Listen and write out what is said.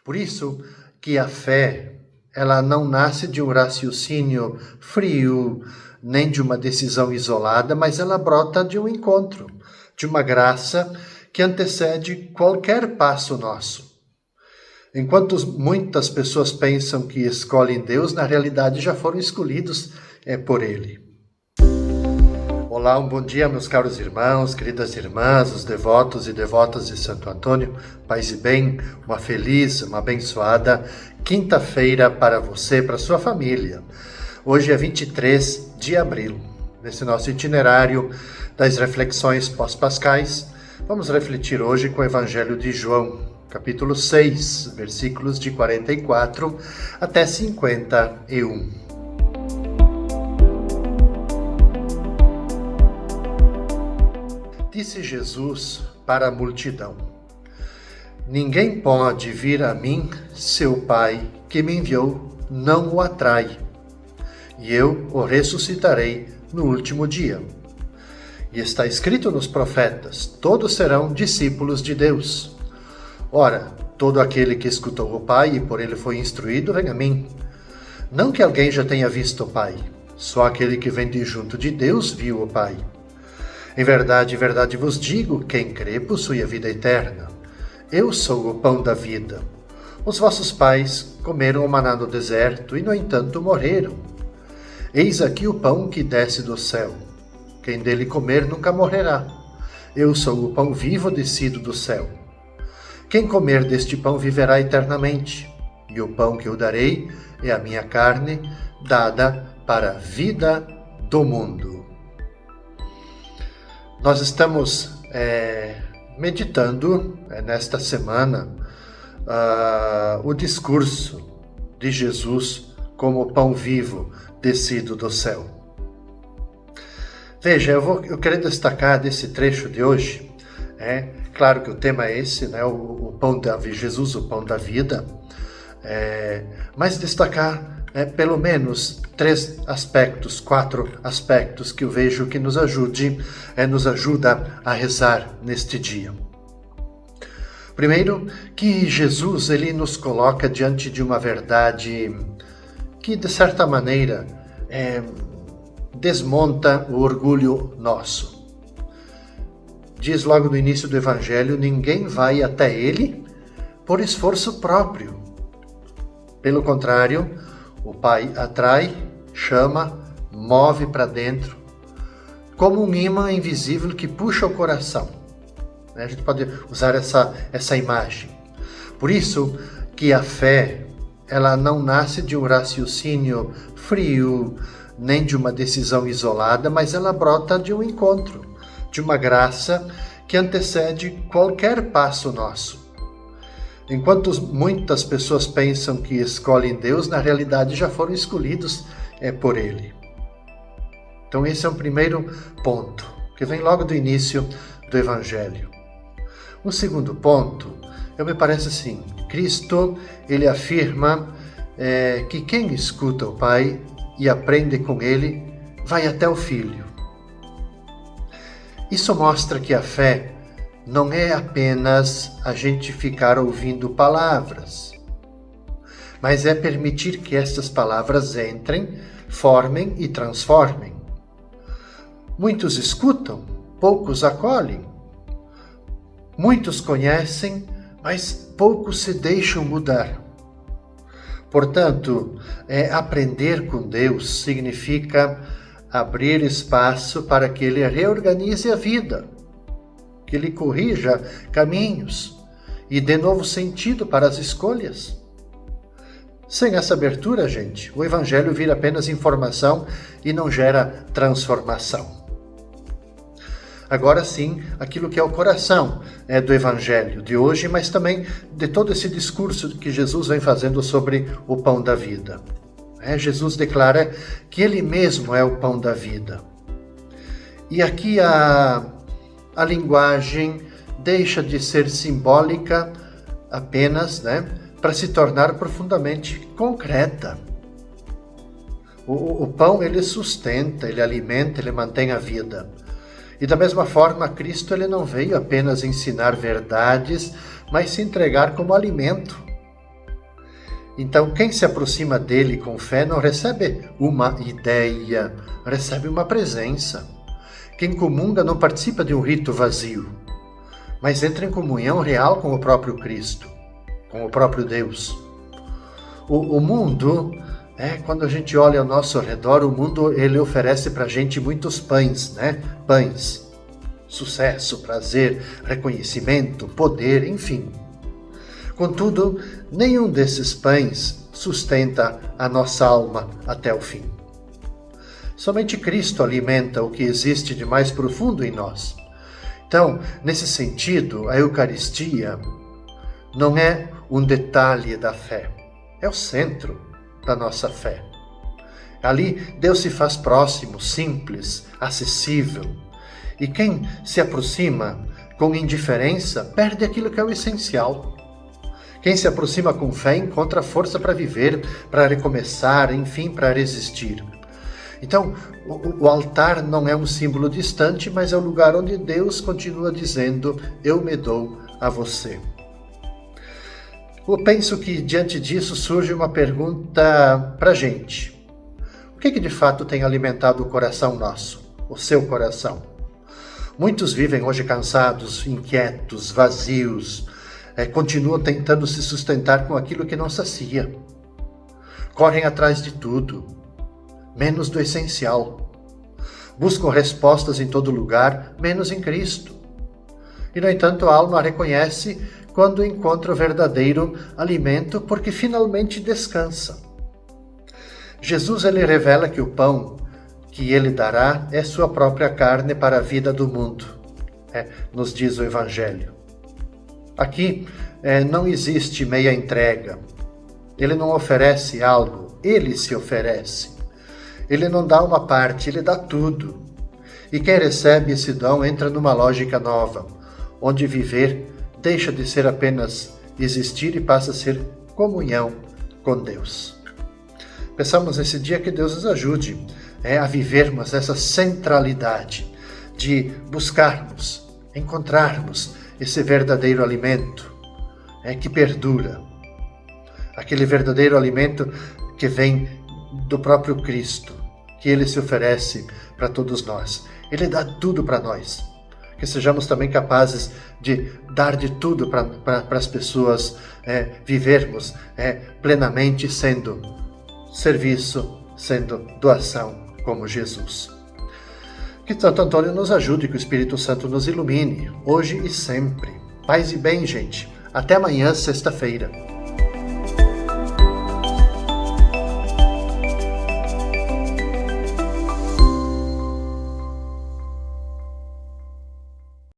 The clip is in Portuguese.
Por isso que a fé, ela não nasce de um raciocínio frio, nem de uma decisão isolada, mas ela brota de um encontro, de uma graça que antecede qualquer passo nosso. Enquanto muitas pessoas pensam que escolhem Deus, na realidade já foram escolhidos por Ele. Olá, um bom dia, meus caros irmãos, queridas irmãs, os devotos e devotas de Santo Antônio. Paz e bem, uma feliz, uma abençoada quinta-feira para você, para sua família. Hoje é 23 de abril. Nesse nosso itinerário das reflexões pós-pascais, vamos refletir hoje com o Evangelho de João, capítulo 6, versículos de 44 até 51. Disse Jesus para a multidão: Ninguém pode vir a mim se o Pai que me enviou não o atrai, e eu o ressuscitarei no último dia. E está escrito nos profetas: todos serão discípulos de Deus. Ora, todo aquele que escutou o Pai e por ele foi instruído, vem a mim. Não que alguém já tenha visto o Pai, só aquele que vem de junto de Deus viu o Pai. Em verdade vos digo, quem crê possui a vida eterna. Eu sou o pão da vida. Os vossos pais comeram o maná no deserto e, no entanto, morreram. Eis aqui o pão que desce do céu. Quem dele comer nunca morrerá. Eu sou o pão vivo descido do céu. Quem comer deste pão viverá eternamente. E o pão que eu darei é a minha carne, dada para a vida do mundo. Nós estamos meditando nesta semana o discurso de Jesus como pão vivo descido do céu. Veja, eu quero destacar desse trecho de hoje, claro que o tema é esse, o pão da vida, Jesus, o pão da vida, mas destacar pelo menos 4 aspectos que eu vejo que nos ajuda a rezar neste dia. Primeiro, que Jesus ele nos coloca diante de uma verdade que, de certa maneira, desmonta o orgulho nosso. Diz logo no início do Evangelho: ninguém vai até ele por esforço próprio. Pelo contrário, o Pai atrai, chama, move para dentro, como um imã invisível que puxa o coração. A gente pode usar essa imagem. Por isso que a fé, ela não nasce de um raciocínio frio, nem de uma decisão isolada, mas ela brota de um encontro, de uma graça que antecede qualquer passo nosso. Enquanto muitas pessoas pensam que escolhem Deus, na realidade já foram escolhidos por Ele. Então esse é o primeiro ponto, que vem logo do início do Evangelho. O segundo ponto, me parece assim: Cristo, ele afirma que quem escuta o Pai e aprende com Ele, vai até o Filho. Isso mostra que a fé não é apenas a gente ficar ouvindo palavras, mas é permitir que estas palavras entrem, formem e transformem. Muitos escutam, poucos acolhem. Muitos conhecem, mas poucos se deixam mudar. Portanto, aprender com Deus significa abrir espaço para que Ele reorganize a vida, que Ele corrija caminhos e dê novo sentido para as escolhas. Sem essa abertura, gente, o Evangelho vira apenas informação e não gera transformação. Agora sim, aquilo que é o coração do Evangelho de hoje, mas também de todo esse discurso que Jesus vem fazendo sobre o pão da vida. Jesus declara que Ele mesmo é o pão da vida. E aqui a linguagem deixa de ser simbólica apenas, para se tornar profundamente concreta. O pão, ele sustenta, ele alimenta, ele mantém a vida. E da mesma forma, Cristo ele não veio apenas ensinar verdades, mas se entregar como alimento. Então, quem se aproxima dele com fé não recebe uma ideia, recebe uma presença. Quem comunga não participa de um rito vazio, mas entra em comunhão real com o próprio Cristo, com o próprio Deus. O mundo, quando a gente olha ao nosso redor, o mundo ele oferece para a gente muitos pães, né? Pães, sucesso, prazer, reconhecimento, poder, enfim. Contudo, nenhum desses pães sustenta a nossa alma até o fim. Somente Cristo alimenta o que existe de mais profundo em nós. Então, nesse sentido, a Eucaristia não é um detalhe da fé, é o centro da nossa fé. Ali, Deus se faz próximo, simples, acessível. E quem se aproxima com indiferença perde aquilo que é o essencial. Quem se aproxima com fé encontra força para viver, para recomeçar, enfim, para resistir. Então, o altar não é um símbolo distante, mas é o lugar onde Deus continua dizendo: eu me dou a você. Eu penso que diante disso surge uma pergunta para a gente. O que de fato tem alimentado o coração nosso, o seu coração? Muitos vivem hoje cansados, inquietos, vazios, continuam tentando se sustentar com aquilo que não sacia. Correm atrás de tudo, menos do essencial. Buscam respostas em todo lugar, menos em Cristo. E, no entanto, a alma reconhece quando encontra o verdadeiro alimento, porque finalmente descansa. Jesus ele revela que o pão que ele dará é sua própria carne para a vida do mundo, nos diz o Evangelho. Aqui não existe meia entrega. Ele não oferece algo, ele se oferece. Ele não dá uma parte, ele dá tudo. E quem recebe esse dom entra numa lógica nova, onde viver deixa de ser apenas existir e passa a ser comunhão com Deus. Pensamos nesse dia que Deus nos ajude a vivermos essa centralidade de buscarmos, encontrarmos esse verdadeiro alimento que perdura. Aquele verdadeiro alimento que vem do próprio Cristo, que Ele se oferece para todos nós. Ele dá tudo para nós. Que sejamos também capazes de dar de tudo para as pessoas, vivermos plenamente sendo serviço, sendo doação como Jesus. Que Santo Antônio nos ajude, que o Espírito Santo nos ilumine, hoje e sempre. Paz e bem, gente. Até amanhã, sexta-feira.